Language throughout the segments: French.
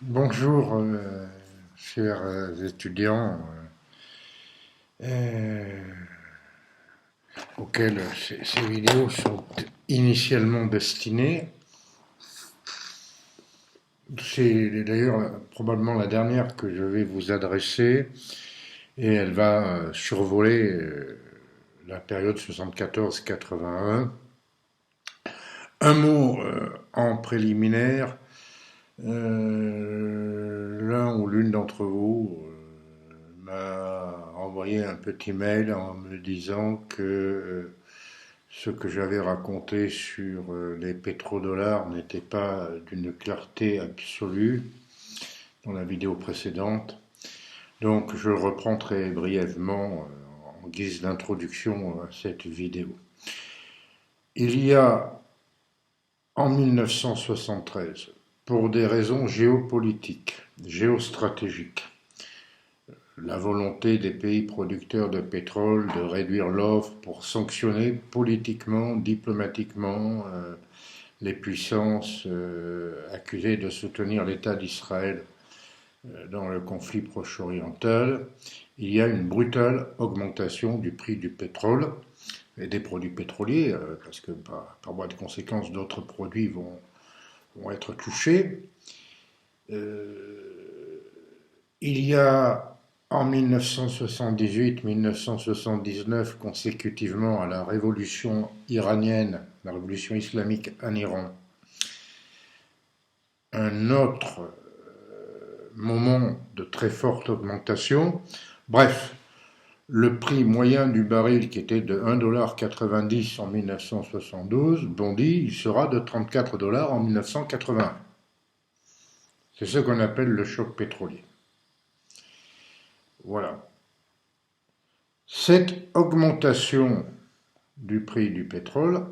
Bonjour, chers étudiants euh, auxquels ces vidéos sont initialement destinées. C'est d'ailleurs probablement la dernière que je vais vous adresser et elle va survoler la période 74-81. Un mot en préliminaire. L'un ou l'une d'entre vous m'a envoyé un petit mail en me disant que ce que j'avais raconté sur les pétrodollars n'était pas d'une clarté absolue dans la vidéo précédente. Donc je reprends très brièvement en guise d'introduction à cette vidéo. Il y a en 1973, pour des raisons géopolitiques, géostratégiques, la volonté des pays producteurs de pétrole de réduire l'offre pour sanctionner politiquement, diplomatiquement les puissances accusées de soutenir l'État d'Israël dans le conflit proche-oriental. Il y a une brutale augmentation du prix du pétrole et des produits pétroliers, parce que par voie de conséquence, d'autres produits vont être touchés. Il y a en 1978-1979, consécutivement à la révolution iranienne, la révolution islamique en Iran, un autre moment de très forte augmentation. Bref, le prix moyen du baril qui était de 1,90 $ en 1972 bondit, il sera de 34 $ en 1981. C'est ce qu'on appelle le choc pétrolier. Voilà. Cette augmentation du prix du pétrole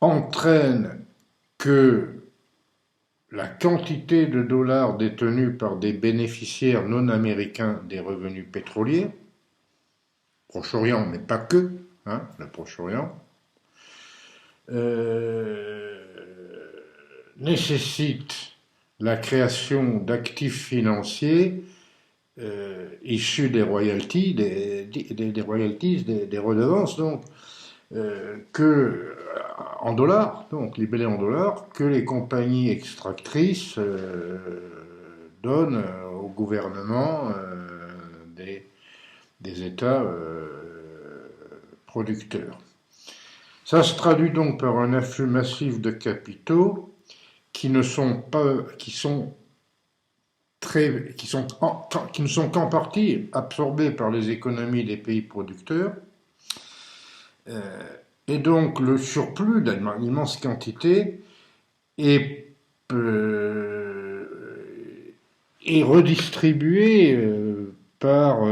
entraîne que la quantité de dollars détenus par des bénéficiaires non américains des revenus pétroliers, Proche-Orient, mais pas que, le Proche-Orient, euh, nécessite la création d'actifs financiers issus des royalties, des royalties, des redevances, donc, que en dollars, donc libellés en dollars, que les compagnies extractrices donnent au gouvernement des, des États producteurs. Ça se traduit donc par un afflux massif de capitaux qui ne sont pas, qui ne sont qu'en partie absorbés par les économies des pays producteurs. Et donc le surplus d'une immense quantité est, euh, est redistribué dans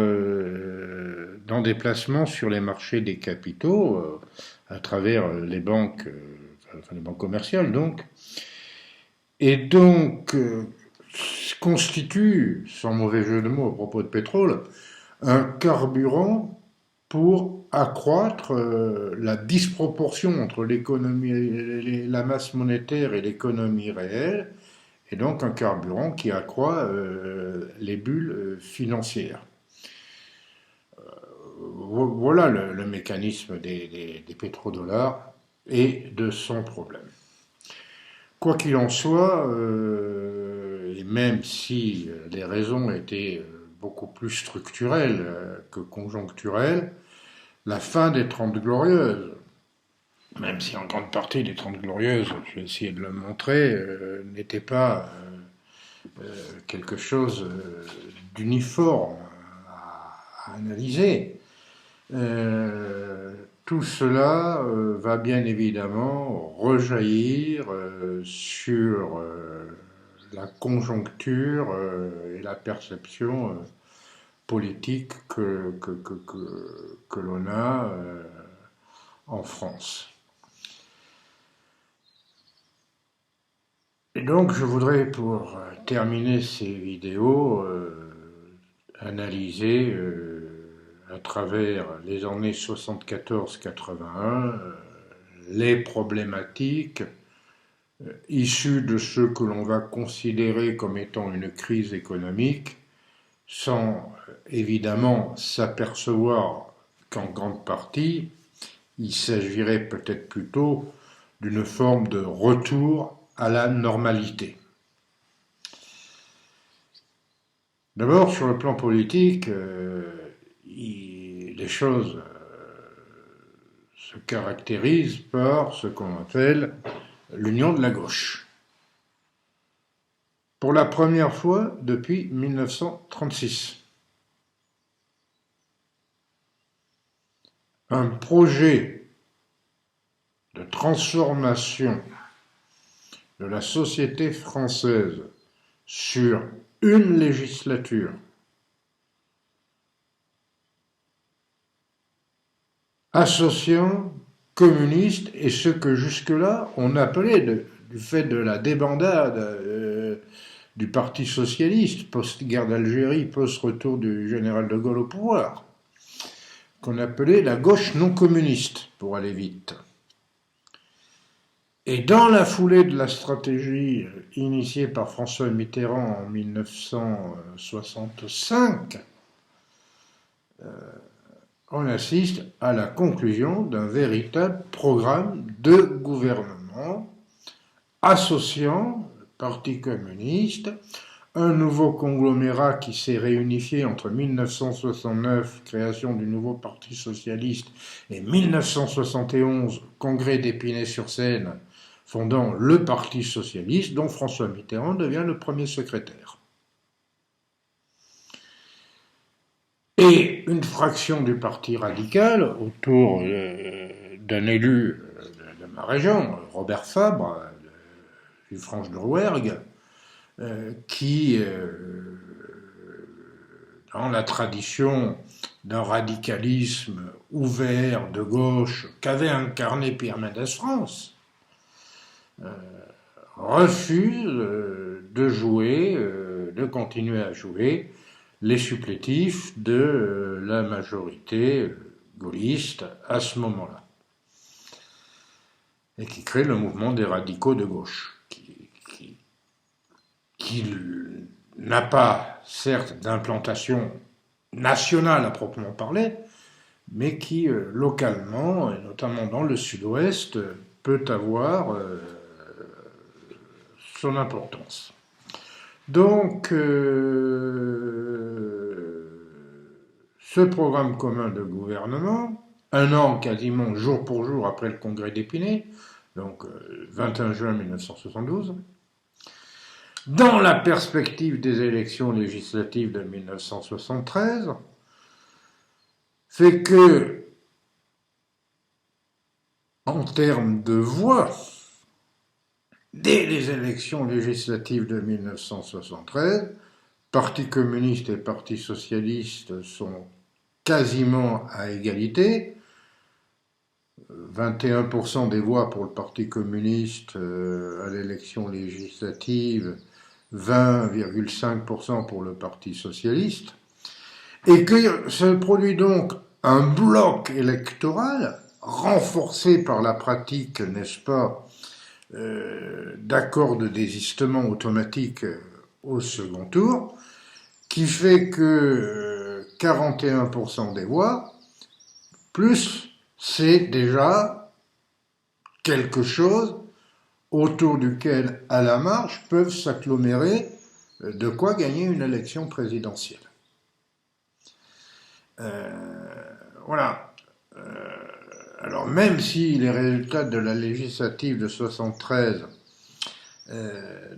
des placements sur les marchés des capitaux à travers les banques, enfin les banques commerciales donc, et donc constitue, sans mauvais jeu de mots à propos de pétrole, un carburant pour accroître la disproportion entre l'économie, la masse monétaire et l'économie réelle, et donc un carburant qui accroît les bulles financières. Voilà le mécanisme des pétrodollars et de son problème. Quoi qu'il en soit, et même si les raisons étaient beaucoup plus structurelles que conjoncturelles, la fin des Trente Glorieuses, même si en grande partie les Trente Glorieuses, je vais essayer de le montrer, n'était pas quelque chose d'uniforme à analyser. Tout cela va bien évidemment rejaillir sur la conjoncture et la perception politique que l'on a en France. Et donc je voudrais pour terminer ces vidéos analyser à travers les années 74-81 les problématiques issu de ce que l'on va considérer comme étant une crise économique, sans évidemment s'apercevoir qu'en grande partie, il s'agirait peut-être plutôt d'une forme de retour à la normalité. D'abord, sur le plan politique, les choses se caractérisent par ce qu'on appelle l'union de la gauche. Pour la première fois depuis 1936. Un projet de transformation de la société française sur une législature associant communistes et ce que jusque-là on appelait, du fait de la débandade du Parti socialiste, post-guerre d'Algérie, post-retour du général de Gaulle au pouvoir, qu'on appelait la gauche non communiste, pour aller vite. Et dans la foulée de la stratégie initiée par François Mitterrand en 1965, on assiste à la conclusion d'un véritable programme de gouvernement associant le Parti communiste, un nouveau conglomérat qui s'est réunifié entre 1969, création du nouveau Parti socialiste, et 1971, congrès d'Épinay-sur-Seine, fondant le Parti socialiste, dont François Mitterrand devient le premier secrétaire. Et une fraction du Parti radical, autour d'un élu de ma région, Robert Fabre, du Franche de Rouergue, qui, dans la tradition d'un radicalisme ouvert de gauche qu'avait incarné Pierre Mendès France, refuse de jouer, de continuer à jouer les supplétifs de la majorité gaulliste à ce moment-là. Et qui crée le mouvement des radicaux de gauche, qui n'a pas, certes, d'implantation nationale à proprement parler, mais qui, localement, et notamment dans le sud-ouest, peut avoir son importance. Donc, ce programme commun de gouvernement, un an quasiment jour pour jour après le congrès d'Épinay, donc 21 juin 1972, dans la perspective des élections législatives de 1973, fait que, en termes de voix, dès les élections législatives de 1973, Parti communiste et Parti socialiste sont quasiment à égalité. 21% des voix pour le Parti communiste à l'élection législative, 20,5% pour le Parti socialiste, et que se produit donc un bloc électoral renforcé par la pratique, n'est-ce pas, d'accords de désistement automatique au second tour, qui fait que 41% des voix, plus c'est déjà quelque chose autour duquel, à la marge, peuvent s'agglomérer de quoi gagner une élection présidentielle. Voilà. Alors même si les résultats de la législative de 73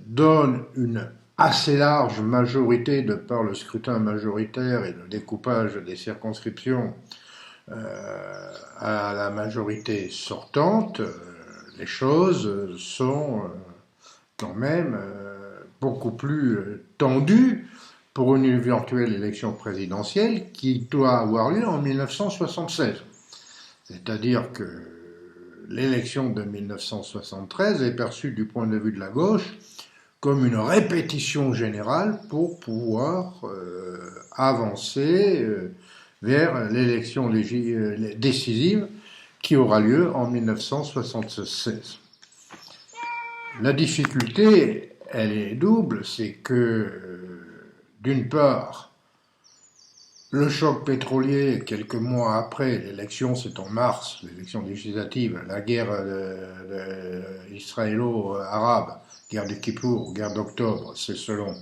donnent une assez large majorité de par le scrutin majoritaire et le découpage des circonscriptions à la majorité sortante, les choses sont quand même beaucoup plus tendues pour une éventuelle élection présidentielle qui doit avoir lieu en 1976. C'est-à-dire que l'élection de 1973 est perçue du point de vue de la gauche comme une répétition générale pour pouvoir avancer vers l'élection décisive qui aura lieu en 1976. La difficulté, elle est double, c'est que, d'une part, le choc pétrolier, quelques mois après, l'élection c'est en mars, l'élection législative, la guerre israélo-arabe, guerre de Kippour, guerre d'octobre, c'est selon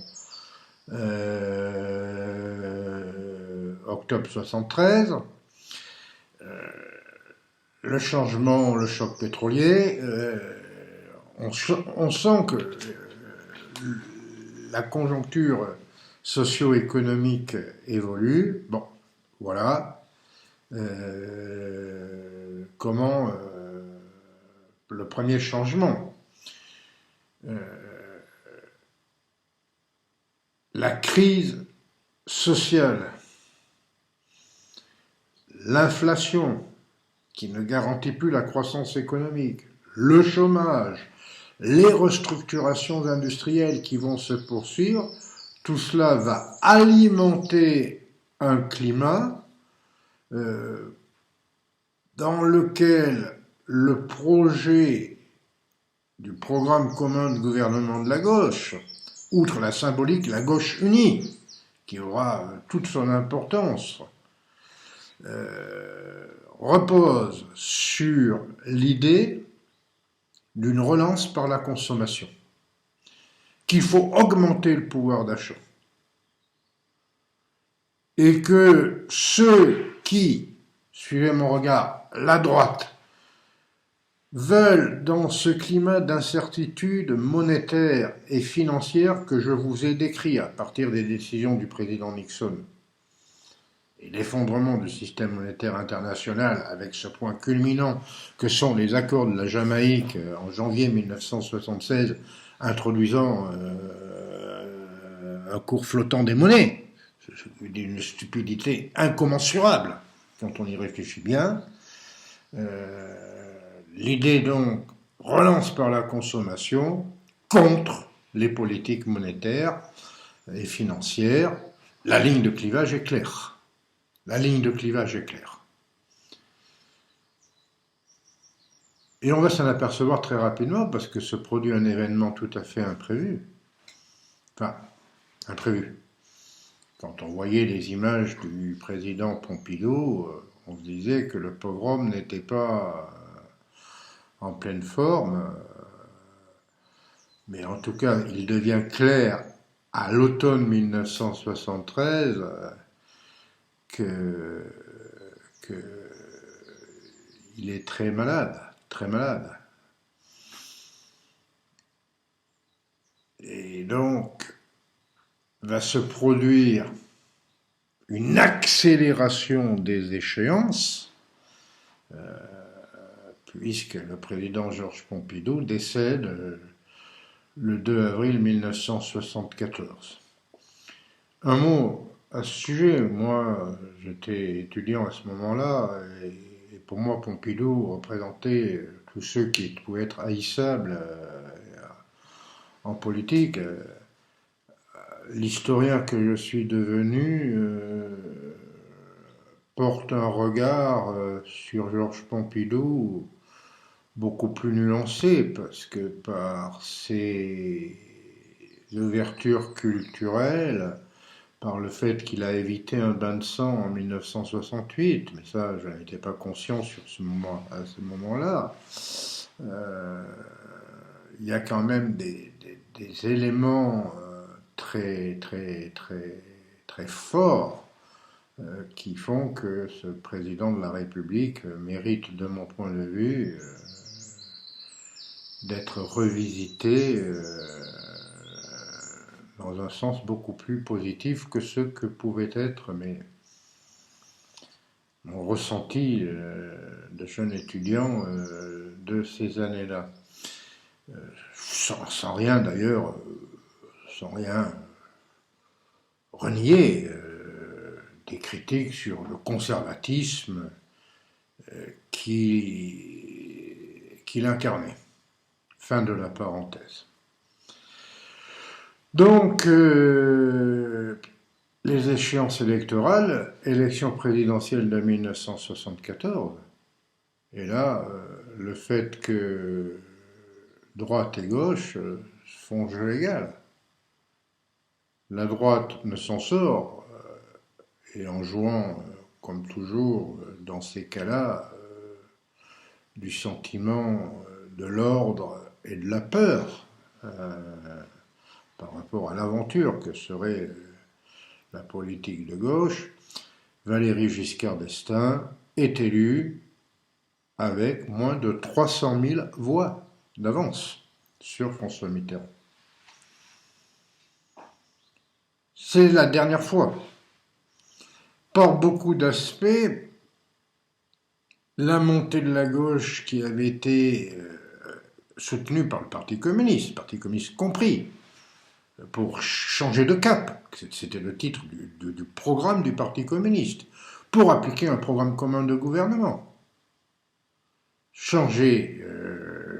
octobre 73. Le changement, le choc pétrolier, on sent que la conjoncture socio-économique évolue. Bon, voilà. Comment le premier changement, la crise sociale, l'inflation qui ne garantit plus la croissance économique, le chômage, les restructurations industrielles qui vont se poursuivre, tout cela va alimenter un climat dans lequel le projet du programme commun de gouvernement de la gauche, outre la symbolique, la gauche unie, qui aura toute son importance, repose sur l'idée d'une relance par la consommation, qu'il faut augmenter le pouvoir d'achat, et que ceux qui, suivez mon regard, la droite, veulent, dans ce climat d'incertitude monétaire et financière que je vous ai décrit à partir des décisions du président Nixon, et l'effondrement du système monétaire international avec ce point culminant que sont les accords de la Jamaïque en janvier 1976 introduisant un cours flottant des monnaies, d'une stupidité incommensurable quand on y réfléchit bien. L'idée donc relance par la consommation contre les politiques monétaires et financières. La ligne de clivage est claire. La ligne de clivage est claire. Et on va s'en apercevoir très rapidement parce que se produit un événement tout à fait imprévu. Enfin, imprévu. Quand on voyait les images du président Pompidou, on se disait que le pauvre homme n'était pas en pleine forme. Mais en tout cas, il devient clair à l'automne 1973 qu'il est très malade, très malade. Et donc, va se produire une accélération des échéances, puisque le président Georges Pompidou décède le 2 avril 1974. Un mot à ce sujet, moi j'étais étudiant à ce moment-là, et pour moi Pompidou représentait tous ceux qui pouvaient être haïssables en politique. L'historien que je suis devenu porte un regard sur Georges Pompidou beaucoup plus nuancé, parce que par ses ouvertures culturelles, par le fait qu'il a évité un bain de sang en 1968, mais ça, je n'étais pas conscient à ce moment-là, il y a quand même des éléments très, très, très, très forts qui font que ce président de la République mérite, de mon point de vue, d'être revisité dans un sens beaucoup plus positif que ce que pouvait être mon ressenti de jeune étudiant de ces années-là. Sans rien d'ailleurs, sans rien renier des critiques sur le conservatisme qu'il incarnait. Fin de la parenthèse. Donc, les échéances électorales, élection présidentielle de 1974, et là, le fait que droite et gauche font jeu égal. La droite ne s'en sort, et en jouant, comme toujours, dans ces cas-là, du sentiment de l'ordre et de la peur par rapport à l'aventure que serait la politique de gauche, Valéry Giscard d'Estaing est élu avec moins de 300 000 voix d'avance sur François Mitterrand. C'est la dernière fois. Par beaucoup d'aspects, la montée de la gauche qui avait été soutenue par le Parti communiste compris, pour changer de cap, c'était le titre du programme du Parti communiste, pour appliquer un programme commun de gouvernement. Changer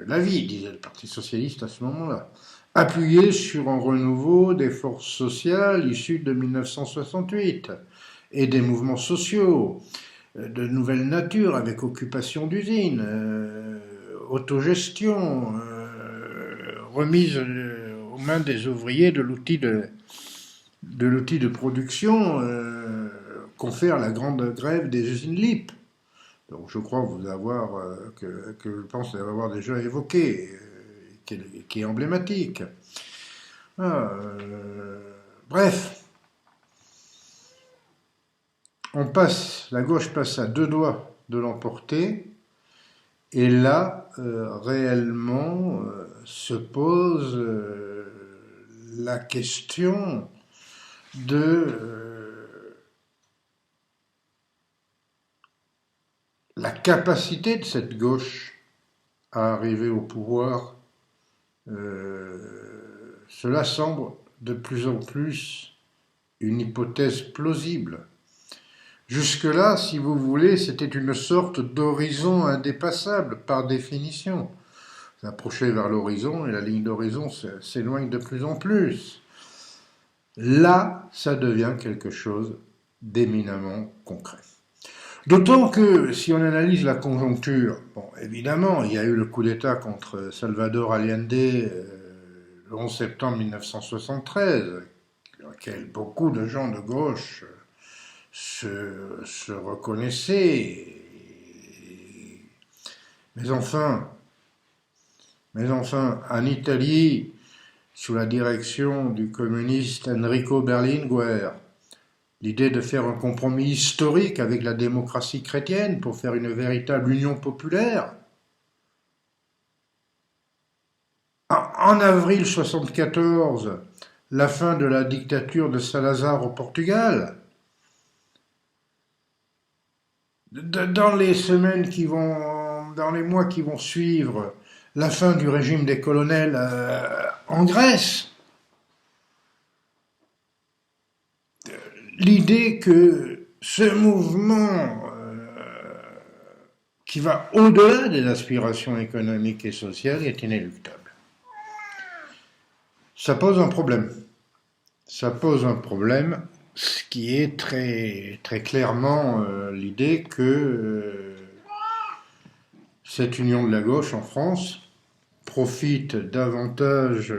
la vie, disait le Parti socialiste à ce moment-là. Appuyer sur un renouveau des forces sociales issues de 1968 et des mouvements sociaux de nouvelle nature avec occupation d'usines, autogestion, remise aux mains des ouvriers de l'outil de production confère la grande grève des usines LIP. Donc je crois vous avoir que je pense avoir déjà évoqué, qui est emblématique. Bref, la gauche passe à deux doigts de l'emporter, et là réellement se pose la question de la capacité de cette gauche à arriver au pouvoir. Cela semble de plus en plus une hypothèse plausible. Jusque-là, si vous voulez, c'était une sorte d'horizon indépassable par définition. Vous approchez vers l'horizon et la ligne d'horizon s'éloigne de plus en plus. Là, ça devient quelque chose d'éminemment concret. D'autant que, si on analyse la conjoncture, bon, évidemment, il y a eu le coup d'État contre Salvador Allende le 11 septembre 1973, dans lequel beaucoup de gens de gauche se reconnaissaient. Mais enfin, en Italie, sous la direction du communiste Enrico Berlinguer, l'idée de faire un compromis historique avec la démocratie chrétienne pour faire une véritable union populaire. En avril 1974, la fin de la dictature de Salazar au Portugal. Dans les mois qui vont suivre, la fin du régime des colonels en Grèce. L'idée que ce mouvement qui va au-delà des aspirations économiques et sociales est inéluctable. Ça pose un problème. Ce qui est très, très clairement l'idée que cette union de la gauche en France profite davantage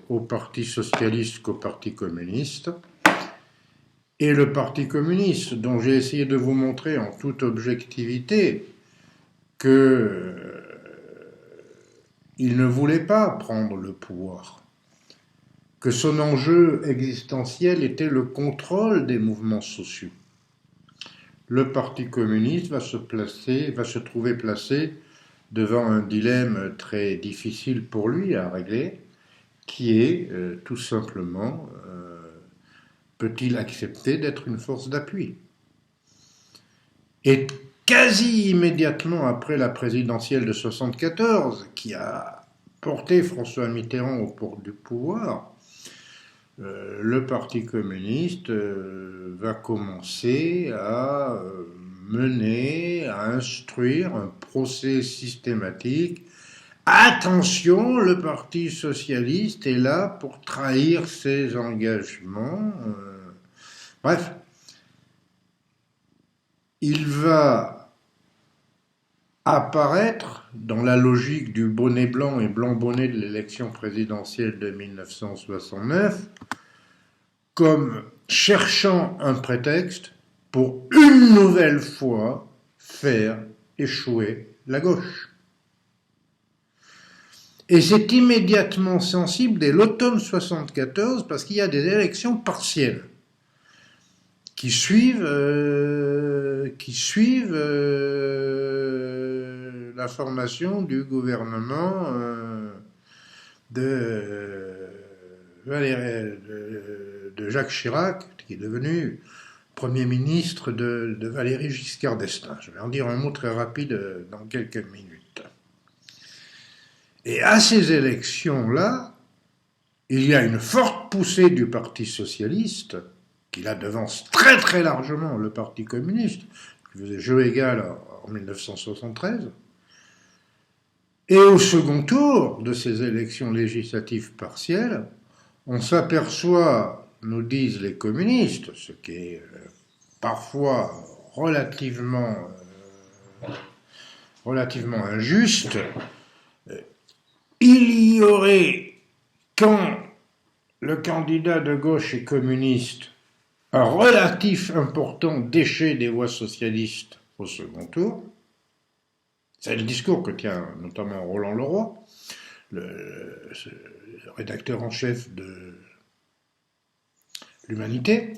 au Parti socialiste qu'au Parti communiste. Et le Parti communiste, dont j'ai essayé de vous montrer en toute objectivité que il ne voulait pas prendre le pouvoir, que son enjeu existentiel était le contrôle des mouvements sociaux. Le Parti communiste va se trouver placé devant un dilemme très difficile pour lui à régler, qui est tout simplement peut-il accepter d'être une force d'appui? Et quasi immédiatement après la présidentielle de 1974, qui a porté François Mitterrand au pouvoir, le Parti communiste va commencer à mener, à instruire un procès systématique. Attention, le Parti socialiste est là pour trahir ses engagements. Bref, il va apparaître dans la logique du bonnet blanc et blanc bonnet de l'élection présidentielle de 1969 comme cherchant un prétexte pour une nouvelle fois faire échouer la gauche. Et c'est immédiatement sensible dès l'automne 74 parce qu'il y a des élections partielles qui suivent la formation du gouvernement de Jacques Chirac, qui est devenu Premier ministre de Valéry Giscard d'Estaing. Je vais en dire un mot très rapide dans quelques minutes. Et à ces élections-là, il y a une forte poussée du Parti socialiste, qui là devance très très largement le Parti communiste, qui faisait jeu égal en 1973. Et au second tour de ces élections législatives partielles, on s'aperçoit, nous disent les communistes, ce qui est parfois relativement injuste, il y aurait, quand le candidat de gauche est communiste, un relatif important déchet des voix socialistes au second tour. C'est le discours que tient notamment Roland Leroy, le rédacteur en chef de l'Humanité,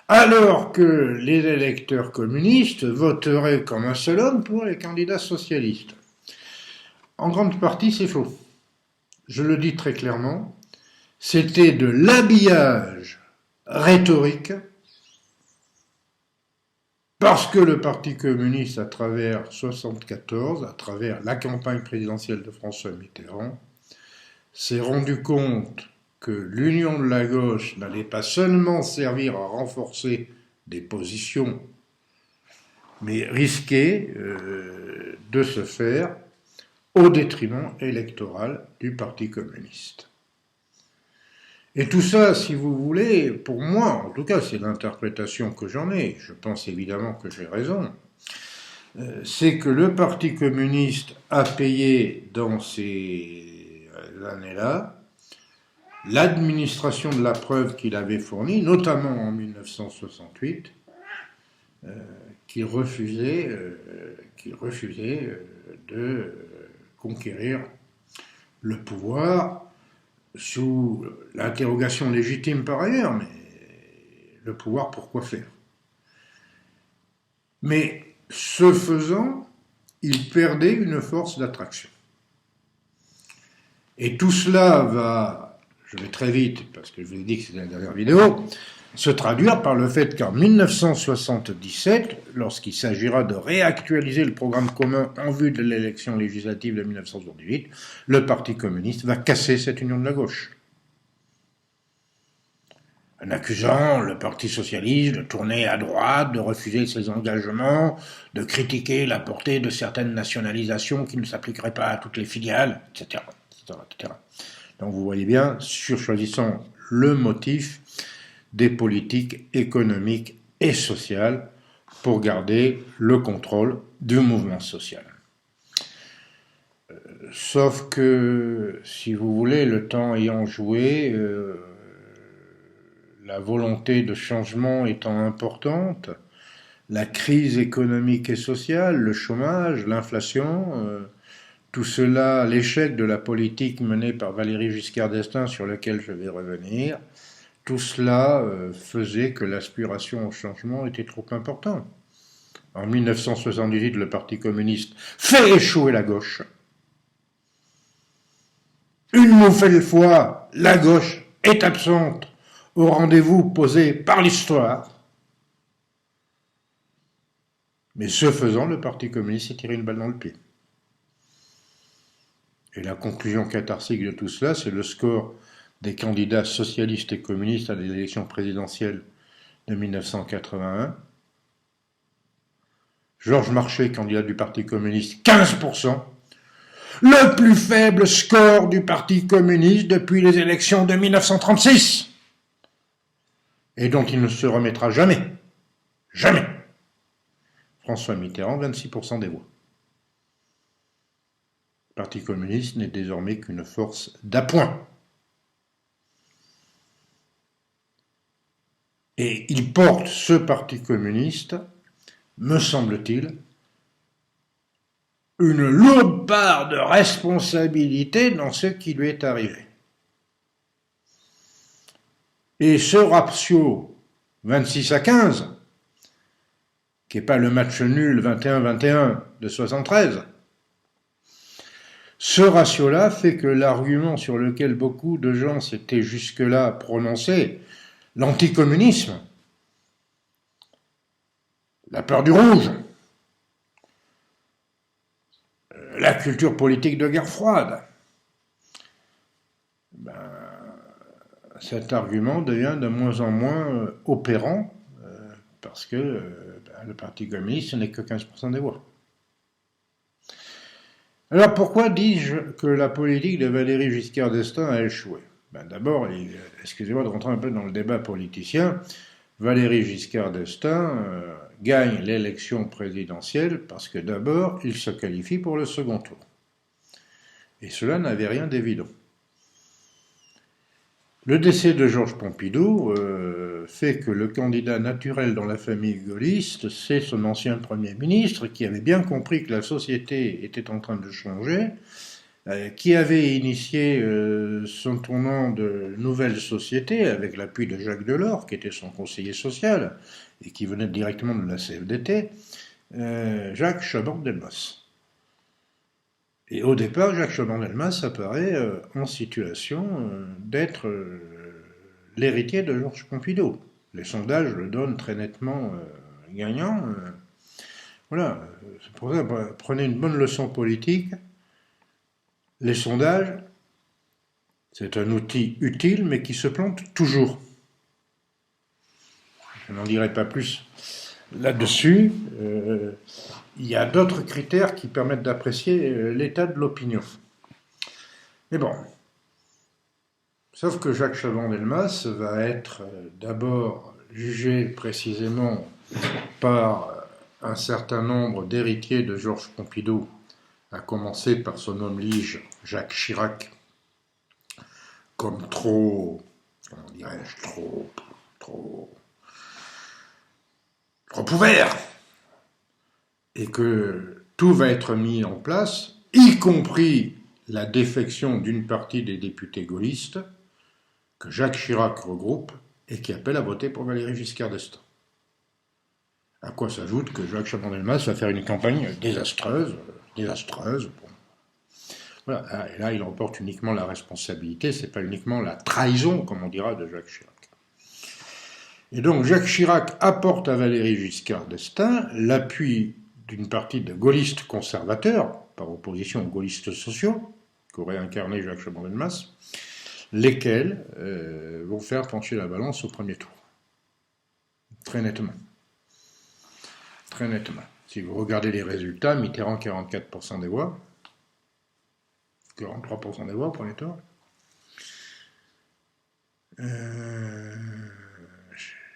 alors que les électeurs communistes voteraient comme un seul homme pour les candidats socialistes. En grande partie, c'est faux. Je le dis très clairement, c'était de l'habillage rhétorique, parce que le Parti communiste, à travers 1974, à travers la campagne présidentielle de François Mitterrand, s'est rendu compte que l'union de la gauche n'allait pas seulement servir à renforcer des positions, mais risquait de se faire au détriment électoral du Parti communiste. Et tout ça, si vous voulez, pour moi, en tout cas, c'est l'interprétation que j'en ai, je pense évidemment que j'ai raison, c'est que le Parti communiste a payé dans ces années-là l'administration de la preuve qu'il avait fournie, notamment en 1968, qui refusait de conquérir le pouvoir sous l'interrogation légitime par ailleurs, mais le pouvoir pour quoi faire? Mais ce faisant, il perdait une force d'attraction. Et tout cela va, je vais très vite parce que je vous ai dit que c'est la dernière vidéo, se traduire par le fait qu'en 1977, lorsqu'il s'agira de réactualiser le programme commun en vue de l'élection législative de 1978, le Parti communiste va casser cette union de la gauche. En accusant le Parti socialiste de tourner à droite, de refuser ses engagements, de critiquer la portée de certaines nationalisations qui ne s'appliqueraient pas à toutes les filiales, etc., etc. Donc vous voyez bien, surchoisissant le motif des politiques économiques et sociales pour garder le contrôle du mouvement social. Sauf que, si vous voulez, le temps ayant joué, la volonté de changement étant importante, la crise économique et sociale, le chômage, l'inflation, tout cela, l'échec de la politique menée par Valéry Giscard d'Estaing sur laquelle je vais revenir, tout cela faisait que l'aspiration au changement était trop importante. En 1978, le Parti communiste fait échouer la gauche. Une nouvelle fois, la gauche est absente au rendez-vous posé par l'histoire. Mais ce faisant, le Parti communiste s'est tiré une balle dans le pied. Et la conclusion catharsique de tout cela, c'est le score des candidats socialistes et communistes à l'élection présidentielle de 1981. Georges Marchais, candidat du Parti communiste, 15%. Le plus faible score du Parti communiste depuis les élections de 1936. Et dont il ne se remettra jamais. Jamais. François Mitterrand, 26% des voix. Le Parti communiste n'est désormais qu'une force d'appoint. Et il porte, ce Parti communiste, me semble-t-il, une lourde part de responsabilité dans ce qui lui est arrivé. Et ce ratio 26-15, qui n'est pas le match nul 21-21 de 73, ce ratio-là fait que l'argument sur lequel beaucoup de gens s'étaient jusque-là prononcés, l'anticommunisme, la peur du rouge, la culture politique de guerre froide, cet argument devient de moins en moins opérant parce que le Parti communiste n'est que 15% des voix. Alors pourquoi dis-je que la politique de Valéry Giscard d'Estaing a échoué? D'abord, excusez-moi de rentrer un peu dans le débat politicien, Valéry Giscard d'Estaing gagne l'élection présidentielle parce que d'abord, il se qualifie pour le second tour. Et cela n'avait rien d'évident. Le décès de Georges Pompidou fait que le candidat naturel dans la famille gaulliste, c'est son ancien Premier ministre qui avait bien compris que la société était en train de changer, qui avait initié son tournant de nouvelle société avec l'appui de Jacques Delors, qui était son conseiller social et qui venait directement de la CFDT, Jacques Chaban-Delmas. Et au départ, Jacques Chaban-Delmas apparaît en situation d'être l'héritier de Georges Pompidou. Les sondages le donnent très nettement gagnant. Voilà, c'est pour ça, prenez une bonne leçon politique. Les sondages, c'est un outil utile, mais qui se plante toujours. Je n'en dirai pas plus là-dessus. Il y a d'autres critères qui permettent d'apprécier l'état de l'opinion. Mais bon, sauf que Jacques Chaban-Delmas va être d'abord jugé précisément par un certain nombre d'héritiers de Georges Pompidou, à commencer par son homme lige Jacques Chirac, comme trop, comment dirais-je, trop ouvert, et que tout va être mis en place, y compris la défection d'une partie des députés gaullistes que Jacques Chirac regroupe et qui appelle à voter pour Valéry Giscard d'Estaing. À quoi s'ajoute que Jacques Chaban-Delmas va faire une campagne désastreuse. Bon. Voilà, et là, il remporte uniquement la responsabilité, c'est pas uniquement la trahison, comme on dira, de Jacques Chirac. Et donc, Jacques Chirac apporte à Valéry Giscard d'Estaing l'appui d'une partie de gaullistes conservateurs, par opposition aux gaullistes sociaux, qu'aurait incarné Jacques Chaban-Delmas, lesquels vont faire pencher la balance au premier tour. Très nettement. Très nettement. Si vous regardez les résultats, Mitterrand 44% des voix, 43% des voix au premier tour.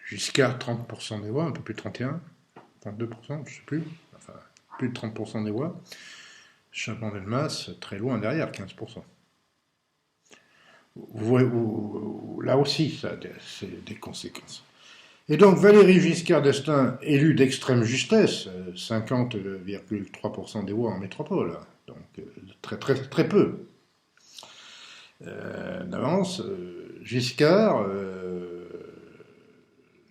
Giscard 30% des voix, un peu plus de 31, 32%, je ne sais plus, enfin plus de 30% des voix. Chaban-Delmas très loin derrière, 15%. Là aussi, ça a des conséquences. Et donc Valéry Giscard d'Estaing, élu d'extrême justesse, 50,3% des voix en métropole, donc très peu d'avance. Giscard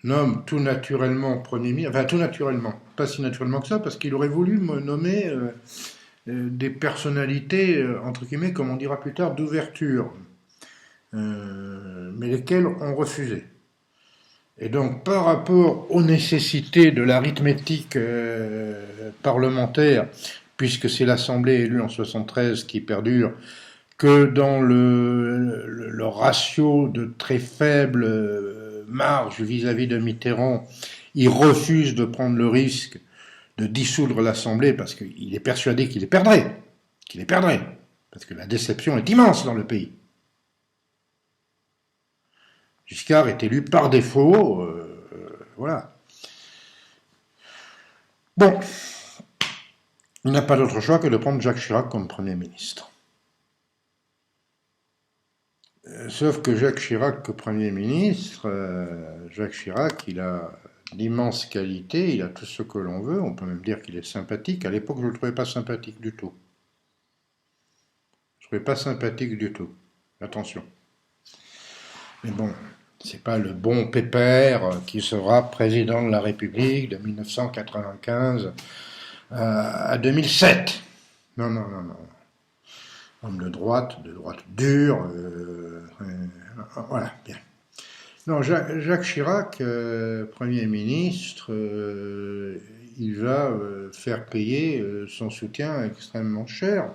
nomme tout naturellement Premier ministre, enfin tout naturellement, pas si naturellement que ça, parce qu'il aurait voulu nommer des personnalités, entre guillemets, comme on dira plus tard, d'ouverture, mais lesquelles ont refusé. Et donc, par rapport aux nécessités de l'arithmétique parlementaire, puisque c'est l'Assemblée élue en 73 qui perdure, que dans le ratio de très faible marge vis-à-vis de Mitterrand, il refuse de prendre le risque de dissoudre l'Assemblée parce qu'il est persuadé qu'il les perdrait, parce que la déception est immense dans le pays. Giscard est élu par défaut, voilà. Bon, il n'a pas d'autre choix que de prendre Jacques Chirac comme Premier ministre. Sauf que Jacques Chirac, que Premier ministre, Jacques Chirac, il a d'immenses qualités, il a tout ce que l'on veut, on peut même dire qu'il est sympathique. À l'époque, je ne le trouvais pas sympathique du tout. Je ne le trouvais pas sympathique du tout. Attention. Mais bon, c'est pas le bon Pépère qui sera président de la République de 1995 à 2007. Non, non, non, non. Homme de droite dure, voilà, bien. Non, Jacques Chirac, Premier ministre, il va faire payer son soutien extrêmement cher.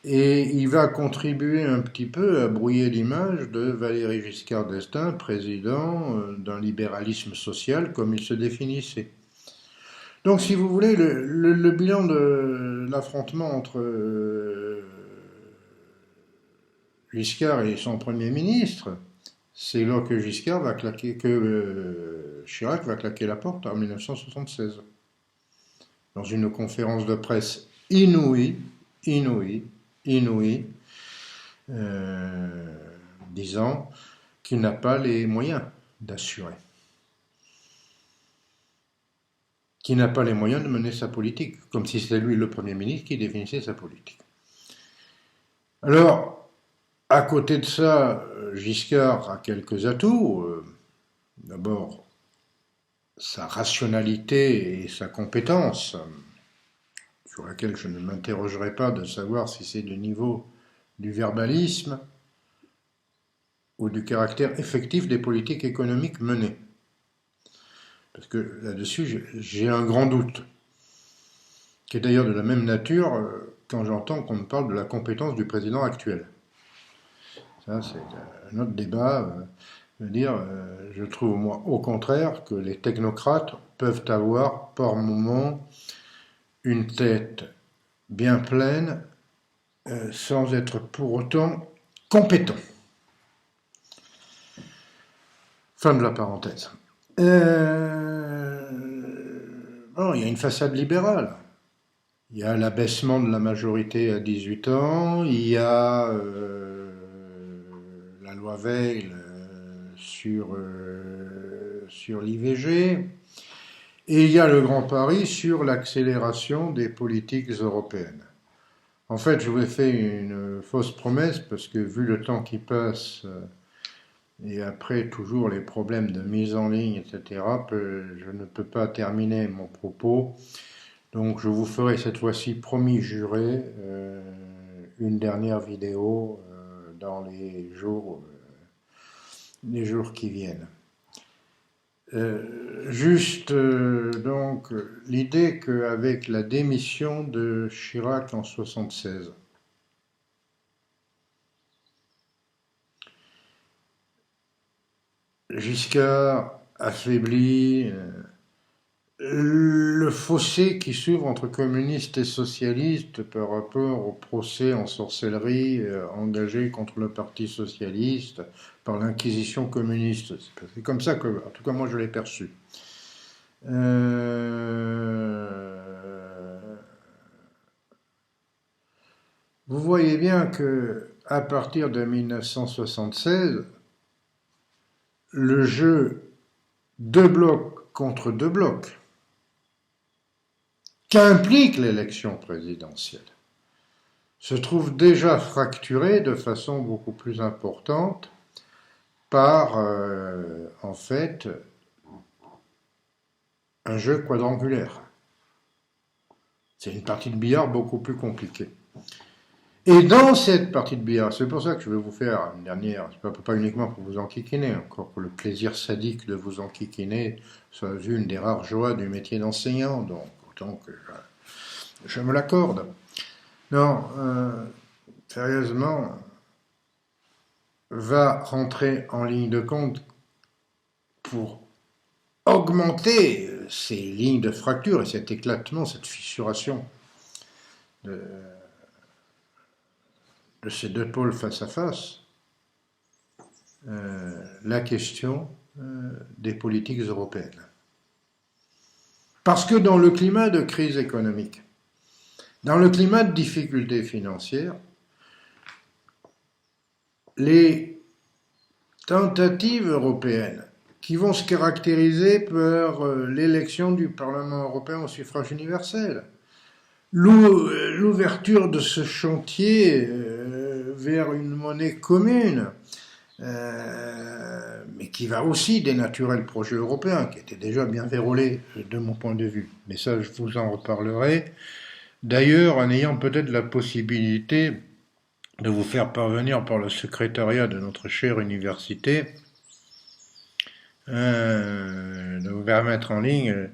Et il va contribuer un petit peu à brouiller l'image de Valéry Giscard d'Estaing, président d'un libéralisme social comme il se définissait. Donc, si vous voulez, le bilan de l'affrontement entre Giscard et son Premier ministre, c'est là que Chirac va claquer la porte en 1976. Dans une conférence de presse inouïe, disant qu'il n'a pas les moyens d'assurer, qu'il n'a pas les moyens de mener sa politique, comme si c'était lui le Premier ministre qui définissait sa politique. Alors, à côté de ça, Giscard a quelques atouts. D'abord, sa rationalité et sa compétence, sur laquelle je ne m'interrogerai pas de savoir si c'est du niveau du verbalisme ou du caractère effectif des politiques économiques menées. Parce que là-dessus, j'ai un grand doute, qui est d'ailleurs de la même nature quand j'entends qu'on me parle de la compétence du président actuel. Ça, c'est un autre débat. Je trouve, moi, au contraire, que les technocrates peuvent avoir, par moment, une tête bien pleine, sans être pour autant compétents. Fin de la parenthèse. Bon, il y a une façade libérale. Il y a l'abaissement de la majorité à 18 ans, il y a la loi Veil sur l'IVG, et il y a le grand pari sur l'accélération des politiques européennes. En fait, je vous ai fait une fausse promesse, parce que vu le temps qui passe, et après toujours les problèmes de mise en ligne, etc., je ne peux pas terminer mon propos. Donc je vous ferai cette fois-ci, promis juré, une dernière vidéo dans les jours qui viennent. Donc l'idée qu'avec la démission de Chirac en 1976, Giscard affaibli, le fossé qui s'ouvre entre communistes et socialistes par rapport au procès en sorcellerie engagé contre le Parti socialiste par l'inquisition communiste. C'est comme ça que, en tout cas, moi, je l'ai perçu. Vous voyez bien que, à partir de 1976, le jeu deux blocs contre deux blocs qu'implique l'élection présidentielle se trouve déjà fracturé de façon beaucoup plus importante par, en fait, un jeu quadrangulaire. C'est une partie de billard beaucoup plus compliquée. Et dans cette partie de billard, c'est pour ça que je vais vous faire une dernière, pas uniquement pour vous enquiquiner, encore que le plaisir sadique de vous enquiquiner soit une des rares joies du métier d'enseignant, donc autant que je me l'accorde. Non, sérieusement, va rentrer en ligne de compte pour augmenter ces lignes de fracture et cet éclatement, cette fissuration de ces deux pôles face à face, la question des politiques européennes. Parce que dans le climat de crise économique, Dans le climat de difficultés financières, les tentatives européennes qui vont se caractériser par l'élection du Parlement européen au suffrage universel, l'ouverture de ce chantier vers une monnaie commune, mais qui va aussi dénaturer le projet européen, qui était déjà bien vérolé de mon point de vue. Mais ça, je vous en reparlerai. D'ailleurs, en ayant peut-être la possibilité de vous faire parvenir par le secrétariat de notre chère université, de vous faire mettre en ligne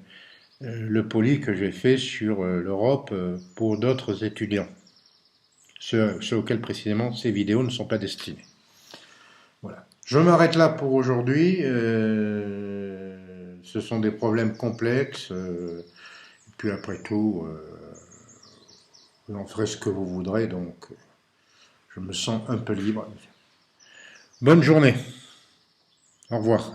le poli que j'ai fait sur l'Europe pour d'autres étudiants, ceux auxquels précisément ces vidéos ne sont pas destinées. Voilà. Je m'arrête là pour aujourd'hui. Ce sont des problèmes complexes. Et puis après tout, vous en ferez ce que vous voudrez. Donc, je me sens un peu libre. Bonne journée. Au revoir.